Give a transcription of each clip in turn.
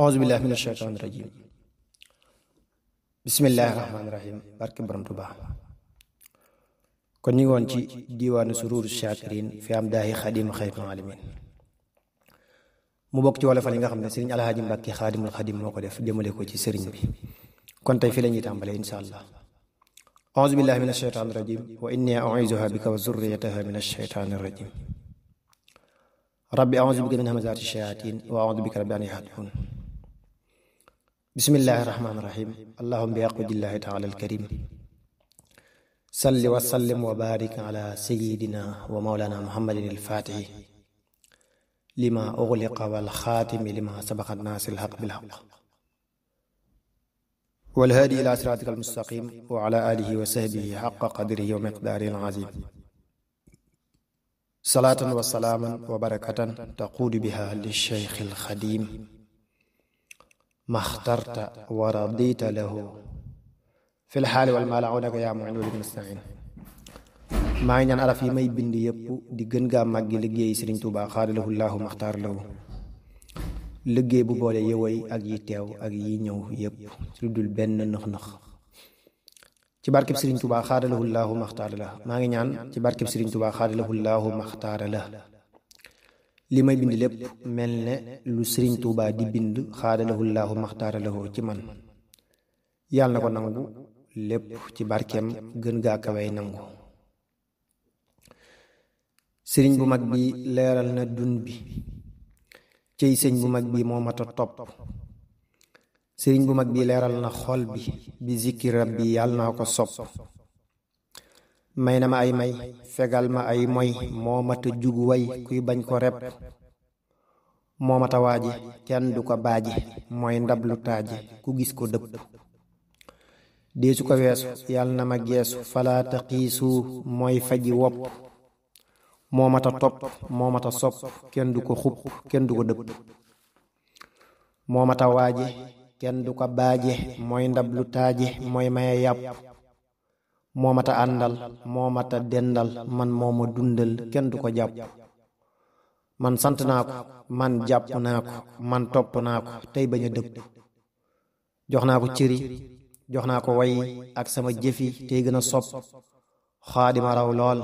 auzu billahi mina shaytaani rajim bismillahi rahmaani rahim barke borom Tuubaa. kon ñu ngi woon ci diiwaanu sururu shakirin fi am daahi xadim xayrul alamin mu bokk ci wolofal yi nga xam ne sëriñ alhaaji Mbàkke xaadimul xadim moo ko def jëmale ko ci sëriñ bi. kon tey fi la ñuy tàmbalee insha allah. auzu billahi mina shaytaani rajim wa inni u'iizuha bika wa zurriyataha mina shaytaani rajim rabbi auzu bika min hamazaati shayatin wa auzu bika rabbi an yahdurun. bismillahi rahmaani rahim allahumma bi aqdillahi taala alkarim salli wa sallim wa barik ala sayidina wa mawlana muhammadin alfaatihi lima ughliqa wal xaatimi lima sabaqa naasi alhaq bilhaq wal haadi ila siraatika almustaqim wa ala alihi wa sahbihi haqqa qadrihi wa miqdaarihi alazim salaatan wa salaaman wa barakatan taquudu biha lishaykhi alxadim maxtarta wa radita lahu fi lxaali wal maala awnaka yaa muin wa bika nastain. maa ngi ñaan araf yi may bind yépp di gën gaa màggi liggéey Sëriñ Tuubaa xaadalahu llaahu maxtaar lahu, liggéey bu boole yëwoy ak yi teew ak yi ñëw yépp ci lu dul benn nëx-nëx ci barkeb Sëriñ Tuubaa xaadalahu llaahu maxtaar la. maa ngi ñaan ci barkeb Sëriñ Tuubaa xaadalahu llaahu maxtaar la li may bind lépp mel ne lu Sëriñ Tuubaa di bind xaadalahu llaahu maxtaara lahu ci man. yàlla na ko nangu lépp ci barkeem gën gaa kawey nangu. sëriñ bu mag bi leeral na dun bi cëy sëñ bu mag bi moo mat a topp. sëriñ bu mag bi leeral na xol bi zikri rabbi yàlla naa ko sopp. may na ma ay may fegal ma ay moy moo mata jug way kuy bañ ko rep. moo mata waaji kenn du ko baaji mooy ndab lu taaji ku gis ko dëpp. deesu ko weesu yàlla na ma geesu falaata xiisu mooy faji wopp. moo mata topp moo mata sopp kenn du ko xupp kenn du ko dëpp. moo mata waaji kenn du ko baaje mooy ndab lu taaji mooy maye yàpp. moo mata àndal moo mata dendal man moo ma dundal kenn du ko jàpp. man sant naa ko man jàpp naa ko man topp naa ko tey bañ a dëpp. jox naa ko cëri jox naa ko way ak sama jëfi tey gën a sopp. xaadima raw lool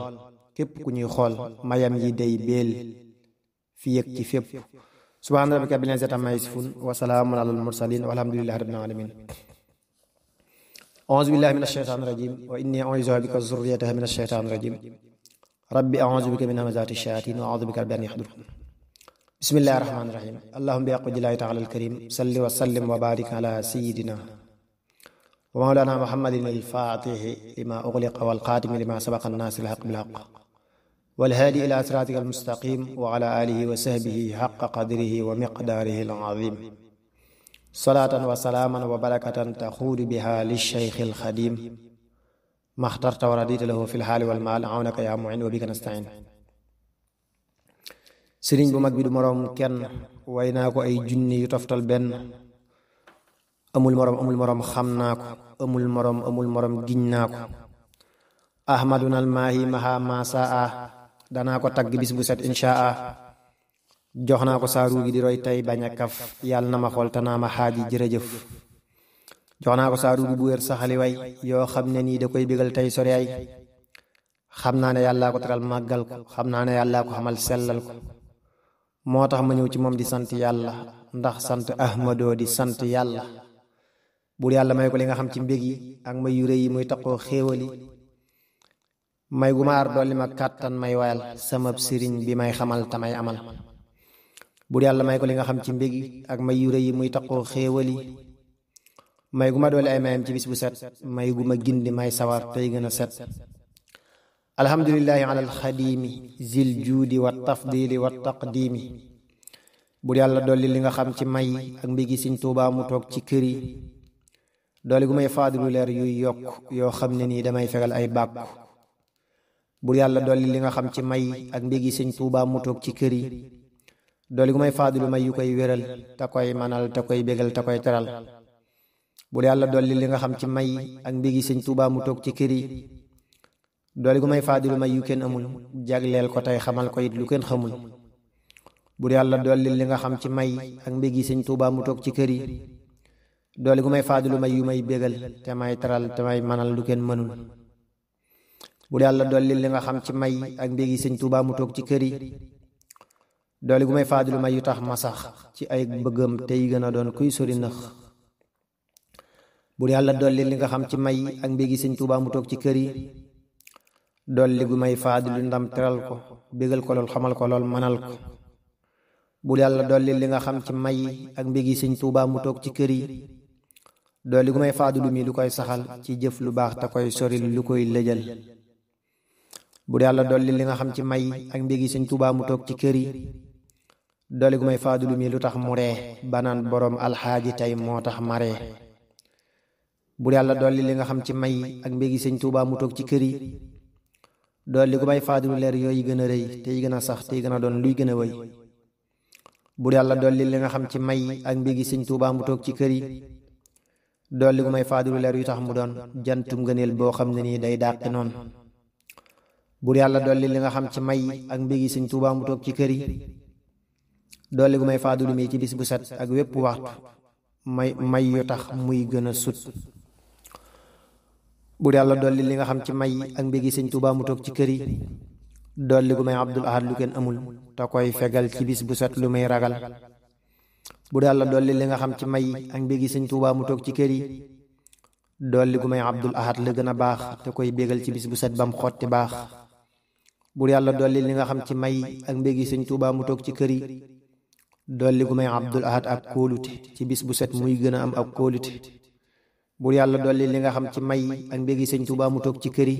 képp ku ñuy xool mayam yi day beel fi yëg ci fépp. subhaana rabbika rabbil izzati ammaa yasifuun wa salaamun alal mursaliin walhamdulillahi rabbil aalamiin. auzu billahi min ashaytaani rajim wa inni u'iizuha bika wa zurriyataha min ashaytaani rajim rabbi auzu bika min hamazaati shayaatiin wa auzu bika rabbi an yahdurun. bismillahi rahmaani rahim allahumma bi aqdillahi taala alkarim salli wa sallim wa barik ala sayidina wa mawlana muhammadin alfaatihi lima ughliqa wal xaatimi lima sabaqa naasi alhaq bilhaq wal haadi ila siraatika almustaqim wa ala alihi wa sahbihi haqqa qadrihi wa miqdaarihi alazim salaatan wa salaaman wa barakatan taxuudu biha lishaykhi alxadim maxtarta wa radita lahu fi lxaali wal maal awnaka yaa muin wa bika nastain. sëriñ bu mag bi du moroom kenn way naa ko ay junni yu toftal benn. amul moroom xam naa ko amul moroom giñ naa ko. ahmaduna almaahi maha masaa danaa ko tagg bis bu set inchaa. jox naa ko saaru gi di roy tey bañ a kaf yàlla na ma xool te naa ma xaaji jërëjëf. jox naa ko saaru gi bu wér saxali way yoo xam ne nii da koy bégal tey sori ay. xam naa ne yàllaa ko teral màggal ko xam naa ne yàllaa ko xamal sellal ko. moo tax ma ñëw ci moom di sant yàlla ndax sant ahmadoo di sant yàlla. buur yàlla may ko li nga xam ci mbég yi ak may yu rëy yi muy taqoo xéewali. may gu ma ar dolli ma kàttan may wayal sama sëriñ bi may xamal tamay amal. buur yàlla may ko li nga xam ci mbég yi ak may yu rëy yi muy taqoo xéewali. may gu ma doole ay mayam ci bis bu set may gu ma gindi may sawar tey gën a set. alhamdulillahi ala alxadimi zil juudi wa tafdili wa taqdimi. buur yàlla dolli li nga xam ci may ak mbégi Sëriñ Tuubaa mu toog ci kër yi. doole gu may faadilu leer yuy yokk yoo xam ne nii damay fegal ay bàkku. buur yàlla dolli li nga xam ci may ak mbégi Sëriñ Tuubaa mu toog ci kër yi. doole gu may faadilu may yu koy wéral te koy manal te koy bégal te koy teral. buur yàlla dolli li nga xam ci may ak mbégi Sëriñ Tuubaa mu toog ci kër yi. doole gu may faadilu may yu kenn amul jagleel ko tey xamal ko it lu kenn xamul. bur yàlla dollil li nga xam ci may ak mbégi sëñ Tuubaa mu toog ci kër yi dolli gu may faadulu may yu may bégal te may teral te may manal lu kenn mënul bur yàlla dollil li nga xam ci may ak mbégi sëñ Tuubaa mu toog ci kër yi dolli gu may faadulu may yu tax ma sax ci ay bëggam tey gën a doon kuy sori nëx bur yàlla dollil li nga xam ci may ak mbégi sëñ Tuubaa mu toog ci kër yi dolli gu may faadulu ndam teral ko bégal ko lool xamal ko lool manal ko bur yàlla dolli li nga xam ci may ak mbégi sëñ Tuubaa mu toog ci kër yi dolli gu may faadulu mi lu koy saxal ci jëf lu baax te koy soril lu koy lëjal bur yàlla dolli li nga xam ci may ak mbégi sëñ Tuubaa mu toog ci kër yi dolli gu may faadulu mi lu tax mu ree banaan boroom alxaaji tey moo tax ma ree bur yàlla dolli li nga xam ci may ak mbégi sëñ Tuubaa mu toog ci kër yi dolli gu may faadulu leer yooyu gën a rëy tey gën a sax tey gën a doon luy gën a wëy bur yàlla dolli li nga xam ci may ak mbégi sëñ Tuubaa mu toog ci kër yi dolli gu may faadulu leer yu tax mu doon jantum ngëneel boo xam ne nii day dàqi noonu bur yàlla dolli li nga xam ci may ak mbégi sëñ Tuubaa mu toog ci kër yi dolli gu may faadulu mi ci bis bu set ak wépp waxtu may yu tax muy gën a sut bur yàlla dolli li nga xam ci may ak mbégi sëñ Tuubaa mu toog ci kër yi dolli gu may Abdul Ahad lu kenn amul te koy fegal ci bis bu set lu may ragal bur yàlla dolli li nga xam ci may ak mbégi sëñ Tuubaa mu toog ci kër yi dolli gu may Abdul Ahad la gën a baax te koy bégal ci bis bu set bam xotti baax bur yàlla dolli li nga xam ci may ak mbégi sëñ Tuubaa mu toog ci kër yi dolli gu may Abdul Ahad ak kóolute ci bis bu set muy gën a am ak kóolute bur yàlla dolli li nga xam ci may ak mbégi sëñ Tuubaa mu toog ci kër yi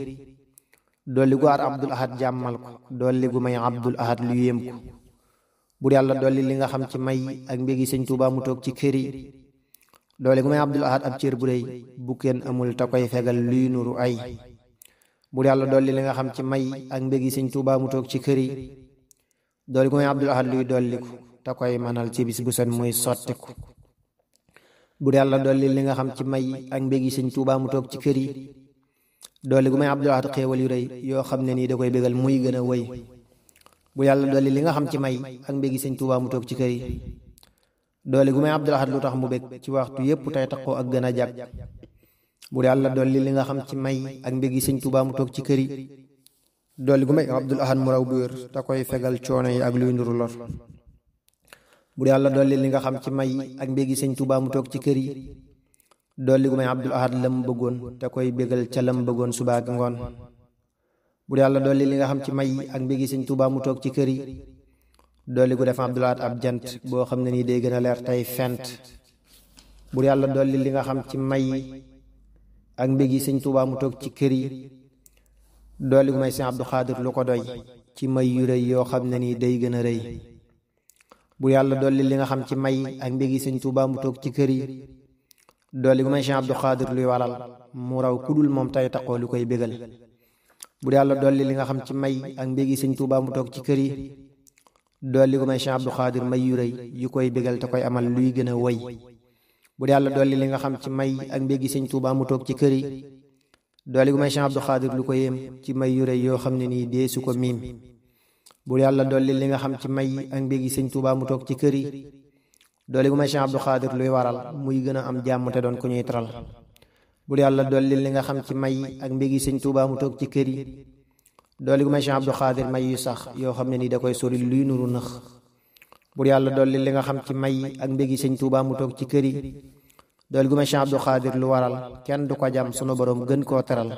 dolli gu aar Abdul Ahad jàmmal ko dolli gu may Abdul Ahad lu yéem ko bur yàlla dolli li nga xam ci may ak mbégi sëñ Tuubaa mu toog ci kër yi dolli gu may Abdul Ahad ab cër bu rëy bu kenn amul te koy fegal luy nuru ay bur yàlla dolli li nga xam ci may ak mbégi sëñ Tuubaa mu toog ci kër yi dolli gu may Abdul Ahad luy dolliku te koy manal ci bis bu set muy sottiku bur yàlla dolli li nga xam ci may ak mbégi sëñ Tuubaa mu toog ci kër yi dolli gu may Abdul Ahad xéewal yu rëy yoo xam ne nii da koy bégal muy gën a wëy bur yàlla dolli li nga xam ci may ak mbégi sëñ Tuubaa mu toog ci kër yi dolli gu may Abdul Ahad lu tax mu bég ci waxtu yépp tey taxoo ak gën a jàkk bur yàlla dolli li nga xam ci may ak mbégi sëñ Tuubaa mu toog ci kër yi dolli gu may Abdul Ahad mu raw bu wér te koy fegal coono yi ak luy nduru lor bur yàlla dolli li nga xam ci may ak mbégi sëñ Tuubaa mu toog ci kër yi dolli gu may Abdul Ahad lam bëggoon te koy bégal ca lam bëggoon suba ak ngoon bur yàlla dolli li nga xam ci may ak mbégi sëñ Tuubaa mu toog ci kër yi dolli gu def Abdul Ahad ab jant boo xam ne nii day gën a leer tey fent bur yàlla dolli li nga xam ci may ak mbégi sëñ Tuubaa mu toog ci kër yi dolli gu may sëñ Abdu Xaadir lu ko doy ci may yu rëy yoo xam ne nii day gën a rëy bur yàlla dolli li nga xam ci may ak mbégi sëñ Tuubaa mu toog ci kër yi dolli gu may sëñ Abdu Xaadir luy waral mu raw kudul moom tey taxoo lu koy bégal bur yàlla dolli li nga xam ci may ak mbégi sëñ Tuubaa mu toog ci kër yi dolli gu may sëñ Abdu Xaadir may yu rëy yu koy bégal te koy amal luy gën a wëy bur yàlla dolli li nga xam ci may ak mbégi sëñ Tuubaa mu toog ci kër yi dolli gu may sëñ Abdu Xaadir lu ko yéem ci may yu rëy yoo xam ne nii dee su ko miim bur yàlla dolli li nga xam ci may ak mbégi sëñ Tuubaa mu toog ci kër yi dolli gu may sëñ Abdu Xaadir luy waral muy gën a am jàmm te doon ku ñuy teral bur yàlla dolli li nga xam ci may ak mbégi sëñ Tuubaa mu toog ci kër yi dolli gu may sëñ Abdu Xaadir may yu sax yoo xam ne nii da koy sori luy nuru nëx bur yàlla dolli li nga xam ci may ak mbégi sëñ Tuubaa mu toog ci kër yi dolli gu may sëñ Abdu Xaadir lu waral kenn du ko jam sunu borom gën koo teral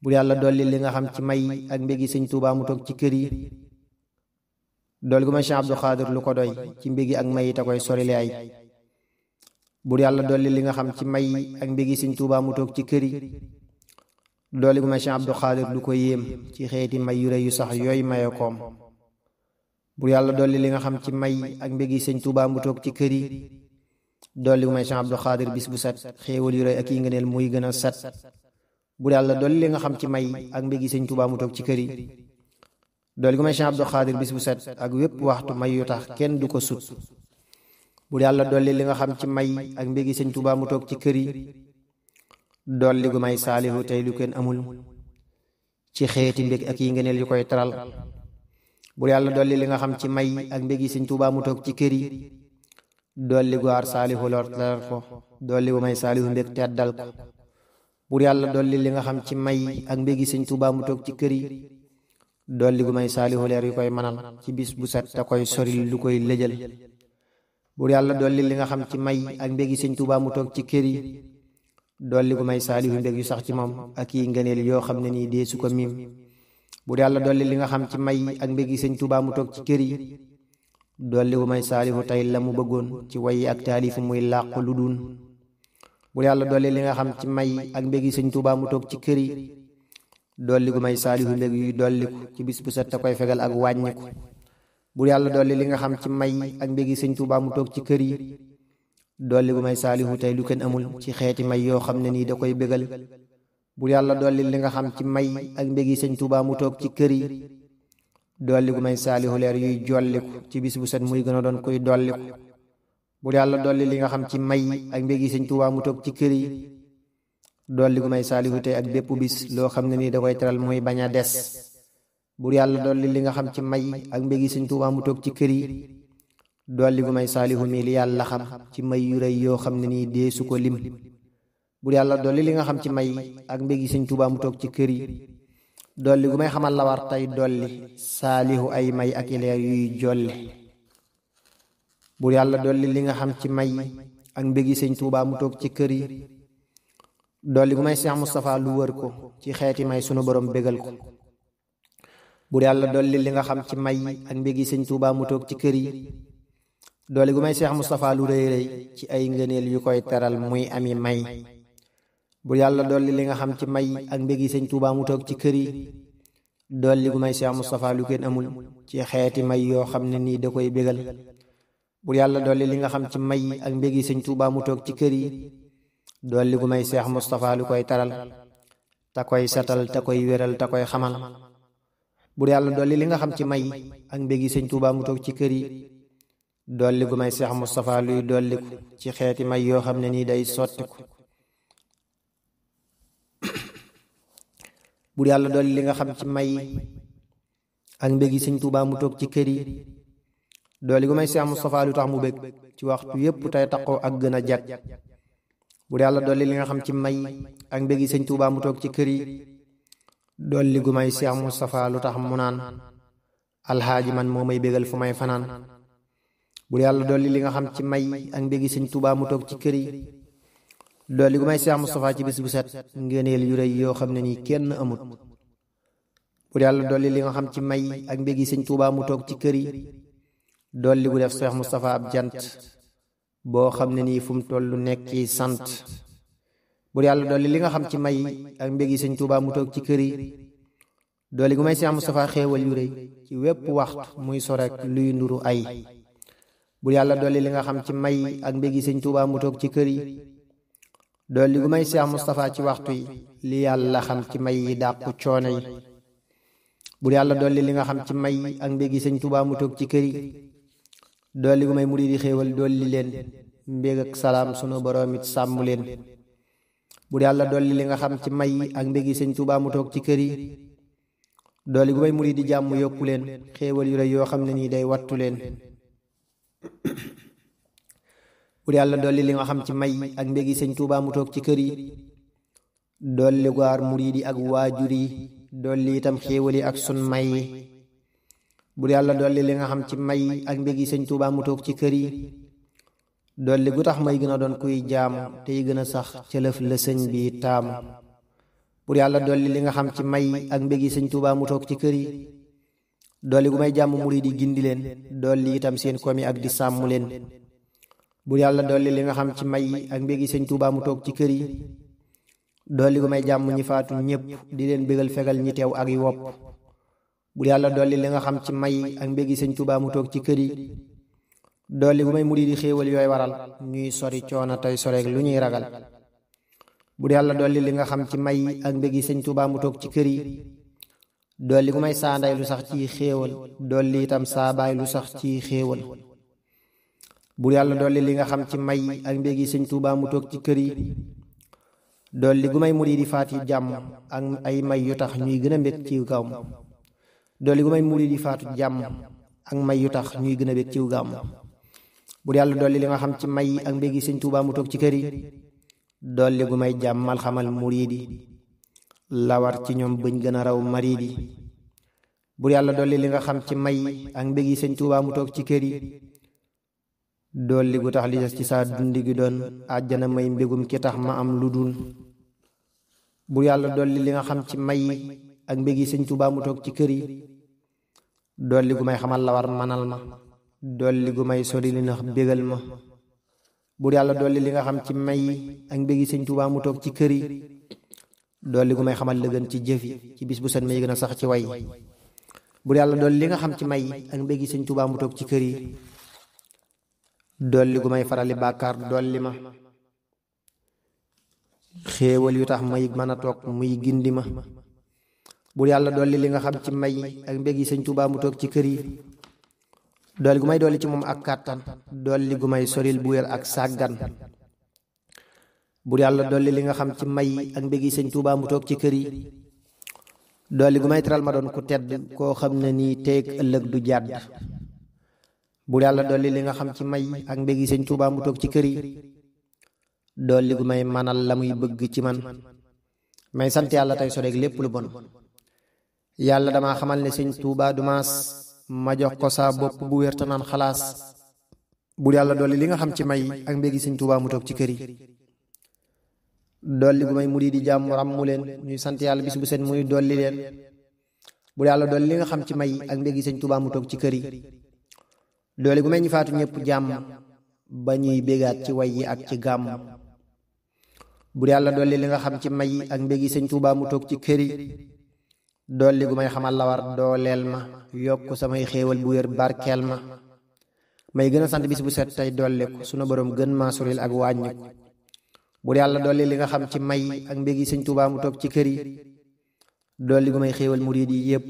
bur yàlla dolli li nga xam ci may ak mbégi sëñ Tuubaa mu toog ci kër yi dolli gu may sëñ Abdu Xaadir lu ko doy ci mbégi ak may te koy sori ay bur yàlla dolli li nga xam ci may ak mbégi sëñ Tuubaa mu toog ci kër yi dolli gu may sëñ Abdu Xaadir lu ko yéem ci xeeti may yu rëy yu sax yooyu maye koom bur yàlla dolli li nga xam ci may ak mbégi sëñ Tuubaa mu toog ci kër yi dolli gu may sëñ Abdu Xaadir bis bu set xéewal yu rëy ak yi ngëneel muy gën a set bur yàlla dolli li nga xam ci may ak mbégi sëñ Tuubaa mu toog ci kër yi dolli gu may sëñ Abdu Xaadir bis bu set ak wépp waxtu may yu tax kenn du ko sut bur yàlla dolli li nga xam ci may ak mbégi sëñ Tuubaa mu toog ci kër yi dolli gu may saalihu tey lu kenn amul ci xeeti mbég ak yi ngëneel yu koy taral bur yàlla dolli li nga xam ci may ak mbégi sëñ Tuubaa mu toog ci kër yi dolli gu aar saalihu lor teral ko dolli bu may saalihu mbég teddal ko bur yàlla dolli li nga xam ci may ak mbégi sëñ Tuubaa mu toog ci kër yi dolli gu may saalihu leer yu koy manal ci bis bu set te koy soril lu koy lëjal bur yàlla dolli li nga xam ci may ak mbégi sëñ Tuubaa mu toog ci kër yi dolli gu may saalihu mbég yu sax ci moom ak yi ngëneel yoo xam ne nii dee su ko miim bur yàlla dolli li nga xam ci may ak mbégi sëñ Tuubaa mu toog ci kër yi dolli gu may saalihu tey la mu bëggoon ci way ak taalifu muy làqu lu dun bur yàlla dolli li nga xam ci may ak mbégi sëñ Tuubaa mu toog ci kër yi dolli gu may saalihu mbég yuy dolliku ci bis bu set te koy fegal ak wàññiku bur yàlla dolli li nga xam ci may ak mbégi sëñ Tuubaa mu toog ci kër yi dolli gu may saalihu tey lu kenn amul ci xeeti may yoo xam ne nii da koy bégal bur yàlla dolli li nga xam ci may ak mbégi sëñ Tuubaa mu toog ci kër yi dolli gu may saalihu leer yuy jolliku ci bis bu set muy gën a doon koy dolliku bur yàlla dolli li nga xam ci may ak mbégi sëñ Tuubaa mu toog ci kër yi dolli gu may saalihu tey ak bépp bis loo xam ne nii da koy teral muy bañ a des bur yàlla dolli li nga xam ci may ak mbégi sëñ Tuubaa mu toog ci kër yi dolli gu may saalihu mi li yàlla xam ci may yu rëy yoo xam ne nii dee su ko lim bur yàlla dolli li nga xam ci may ak mbégi sëñ Tuubaa mu toog ci kër yi dolli gu may xamal la war tey dolli saalihu ay may ak ileer yuy jolli bur yàlla dolli li nga xam ci may ak mbégi sëñ Tuubaa mu toog ci kër yi dolli gu may Seex Mustafaa lu wër ko ci xeeti may sunu borom bégal ko bur yàlla dolli li nga xam ci may ak mbégi sëñ Tuubaa mu toog ci kër yi dolli gu may Seex Mustafaa lu rëy rëy ci ay ngëneel yu koy teral muy ami may bur yàlla dolli li nga xam ci may ak mbégi sëñ Tuubaa mu toog ci kër yi dolli gu may Seex Mustafaa lu kenn amul ci xeeti may yoo xam ne nii da koy bégal bur yàlla dolli li nga xam ci may ak mbégi sëñ Tuubaa mu toog ci kër yi dolli gu may Seex Mustafaa lu koy taral te koy satal te koy wéral te koy xamal bur yàlla dolli li nga xam ci may ak mbégi sëñ Tuubaa mu toog ci kër yi dolli gu may Seex Mustafaa luy dolliku ci xeeti may yoo xam ne nii day sottiku bur yàlla dolli li nga xam ci may ak mbégi sëñ Tuubaa mu toog ci kër yi dolli gu may Seex Mustafaa lu tax mu bég ci waxtu yépp tey taqoo ak gën a jag bur yàlla dolli li nga xam ci may ak mbégi sëñ Tuubaa mu toog ci kër yi dolli gu may Seex Mustafaa lu tax mu naan alxaaji man moo may bégal fu may fanaan bur yàlla dolli li nga xam ci may ak mbégi sëñ Tuubaa mu toog ci kër yi dolli gu may Seex Mustafaa ci bis bu set ngëneel yu rëy yoo xam ne nii kenn amut bur yàlla dolli li nga xam ci may ak mbégi sëñ Tuubaa mu toog ci kër yi dolli gu def Seex Mustafaa ab jant boo xam ne nii fu mu toll nekki sant bur yàlla dolli li nga xam ci may ak mbégi sëñ Tuubaa mu toog ci kër yi dolli gu may Seex Mustafaa xéewal yu rëy ci wépp waxtu muy sorek luy nduru ay bur yàlla dolli li nga xam ci may ak mbégi sëñ Tuubaa mu toog ci kër yi dolli gu may Seex Mustafaa ci waxtu yi li yàlla xam ci may yi dàqu coono yi bur yàlla dolli li nga xam ci may ak mbégi sëñ Tuubaa mu toog ci kër yi dolli gu may murid yi xéewal dolli leen mbég ak salaam sunu boroom it sàmm leen bur yàlla dolli li nga xam ci may ak mbégi sëñ Tuubaa mu toog ci kër yi dolli gu may murid yi jàmm yokku leen xéewal yu rëy yoo xam ne nii day wattu leen bur yàlla dolli li nga xam ci may ak mbégi sëñ Tuubaa mu toog ci kër yi dolli gaar murid yi ak waajur yi dolli itam xéewal yi ak sun may yi bur yàlla dolli li nga xam ci may ak mbégi sëñ Tuubaa mu toog ci kër yi dolli gu tax may gën a doon kuy jaamu tey gën a sax ca lëf la sëñ bi taamu bur yàlla dolli li nga xam ci may ak mbégi sëñ Tuubaa mu toog ci kër yi dolli gu may jàmm murid yi gindi leen dolli itam seen komi ak di sàmm leen bur yàlla dolli li nga xam ci may ak mbégi sëñ Tuubaa mu toog ci kër yi dolli gu may jàmm ñi faatu ñépp di leen bégal fegal ñi teew ak yi wopp bur yàlla dolli li nga xam ci may ak mbégi sëñ Tuubaa mu toog ci kër yi dolli gu may murid yi xéewal yooy waral ñuy sori coono tey soreek lu ñuy ragal bur yàlla dolli li nga xam ci may ak mbégi sëñ Tuubaa mu toog ci kër yi dolli gu may saanday lu sax ciy xéewal dolli itam saabaay lu sax ciy xéewal bur yàlla dolli li nga xam ci may ak mbégi sëñ Tuubaa mu toog ci kër yi dolli gu may murid yi faat yi jàmm ak ay may yu tax ñuy gën a mbég ci kawam dolli gu may murid yi faatu jàmm ak may yu tax ñuy gën a bég ciw gàmm. bur yàlla dolli li nga xam ci may ak mbégi sëñ Tuubaa mu toog ci kër yi dolli gu may jàmmal xamal murid yi lawar ci ñoom bëñ gën a raw marid yi. bur yàlla dolli li nga xam ci may ak mbégi sëñ Tuubaa mu toog ci kër yi dolli gu tax li des ci saa dundi gi doon àjjana may mbégum ki tax ma am lu dul. bur yàlla dolli li nga xam ci may ak mbégi sëñ Tuubaa mu toog ci kër yi dolli gu may xamal la war manal ma dolli gu may sori li nax bégal ma. bur yàlla dolli li nga xam ci may ak mbégi sëñ Tuubaa mu toog ci kër yi dolli gu may xamal la gën ci jëf yi ci bis bu set may gën a sax ci way. bur yàlla dolli li nga xam ci may ak mbégi sëñ Tuubaa mu toog ci kër yi dolli gu may farali bàkkaar dolli ma xéewal yu tax may mën a toog muy gindi ma. bur yàlla dolli li nga xam ci may ak mbégi sëñ Tuubaa mu toog ci kër yi dolli gu may dolli ci moom ak kàttan dolli gu may soril bu wér ak sàggan. bur yàlla dolli li nga xam ci may ak mbégi sëñ Tuubaa mu toog ci kër yi dolli gu may teral ma doon ku tedd koo xam ne nii teeg ëllëg du jàdd. bur yàlla dolli li nga xam ci may ak mbégi sëñ Tuubaa mu toog ci kër yi dolli gu may manal la muy bëgg ci man may sant yàlla tey soreeg lépp lu bon. yàlla dama xamal ne sëñ Tuubaa du maas ma jox ko saa bopp bu wér te naan xalaas. bur yàlla dolli li nga xam ci may ak mbégi sëñ Tuubaa mu toog ci kër yi dolli gu may murid di jàmm ràmmu leen ñuy sant yàlla bis bu set muy dolli leen. bur yàlla dolli li nga xam ci may ak mbégi sëñ Tuubaa mu toog ci kër yi dolli gu may ñi faatu ñëpp jàmm ba ñuy bégaat ci way yi ak ci gàmm. bur yàlla dolli li nga xam ci may ak mbégi sëñ Tuubaa mu toog ci kër yi dolli gu may xamal la war dooleel ma yokk samay xéewal bu wér barkeel ma may gën a sant bis bu set tey dolli ko sunu borom gën maa soril ak wàññi ko. bur yàlla dolli li nga xam ci may ak mbégi sëñ Tuubaa mu toog ci kër yi dolli gu may xéewal murid yi yépp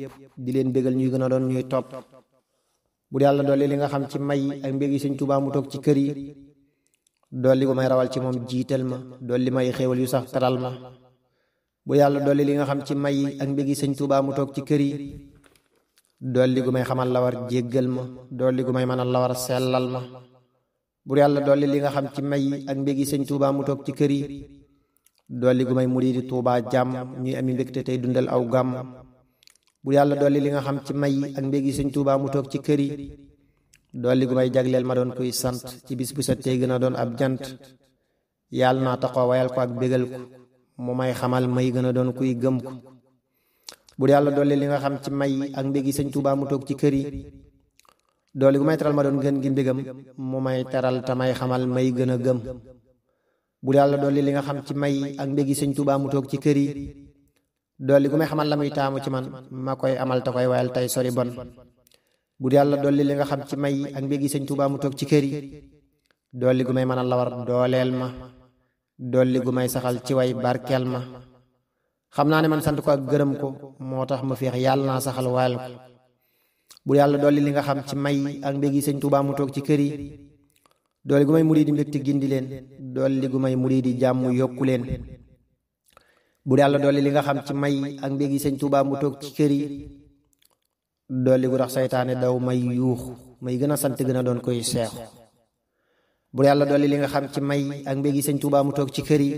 di leen bégal ñuy gën a doon ñuy topp. bur yàlla dolli li nga xam ci may ak mbégi sëñ Tuubaa mu toog ci kër yi dolli gu may rawal ci moom jiital ma dolli may xéewal yu sax taral ma. bur yàlla dolli li nga xam ci may ak mbégi sëñ Tuubaa mu toog ci kër yi dolli gu may xamal la war jéggal ma dolli gu may mënal la war sellal ma. bur yàlla dolli li nga xam ci may ak mbégi sëñ Tuubaa mu toog ci kër yi dolli gu may muridi Tuubaa jàmm ñuy ami mbégte tey dundal aw gàmm. bur yàlla dolli li nga xam ci may ak mbégi sëñ Tuubaa mu toog ci kër yi dolli gu may jagleel ma doon kuy sant ci bis bu set tey gën a doon ab jant. yàlla naa taxoo wayal ko ak bégal ko mu may xamal may gën a doon kuy gëm ko. bur yàlla dolli li nga xam ci may ak mbégi sëñ Tuubaa mu toog ci kër yi dolli gu may teral ma doon gën gi mbégam mu may teral te may xamal may gën a gëm. bur yàlla dolli li nga xam ci may ak mbégi sëñ Tuubaa mu toog ci kër yi dolli gu may xamal la muy taamu ci man ma koy amal te koy wayal tey sori bon. bur yàlla dolli li nga xam ci may ak mbégi sëñ Tuubaa mu toog ci kër yi dolli gu may mënal la war dooleel ma dolli gu may saxal ci way barkeel ma. xam naa ne man sant ko ak gërëm ko moo tax ma féex yàlla naa saxal wayal ko. bur yàlla dolli li nga xam ci may ak mbégi sëñ Tuubaa mu toog ci kër yi dolli gu may murid di mbégte gindi leen dolli gu may murid di jàmm yokku leen. bur yàlla dolli li nga xam ci may ak mbégi sëñ Tuubaa mu toog ci kër yi dolli gu tax saytaane daw may yuux may gën a sant gën a doon koy seexu. bur yàlla dolli li nga xam ci may ak mbégi sëñ Tuubaa mu toog ci kër yi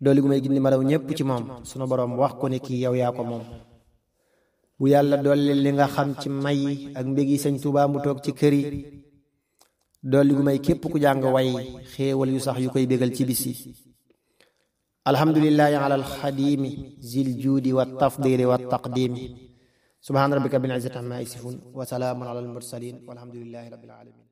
dolli gu may gindi ma daw ñépp ci moom sunu boroom wax ko ne kii yow yaa ko moom. bur yàlla dolli li nga xam ci may ak mbégi sëñ Tuubaa mu toog ci kër yi dolli gu may képp ku jàng way xéewal yu sax yu koy bégal ci bis yi. alhamdulillahi ala alxadimi zil juudi wa tafdili wa taqdimi subhaana rabbika bil izzati amma yasifun wa salaamun ala al mursalin walhamdulillahi rabbil alamin.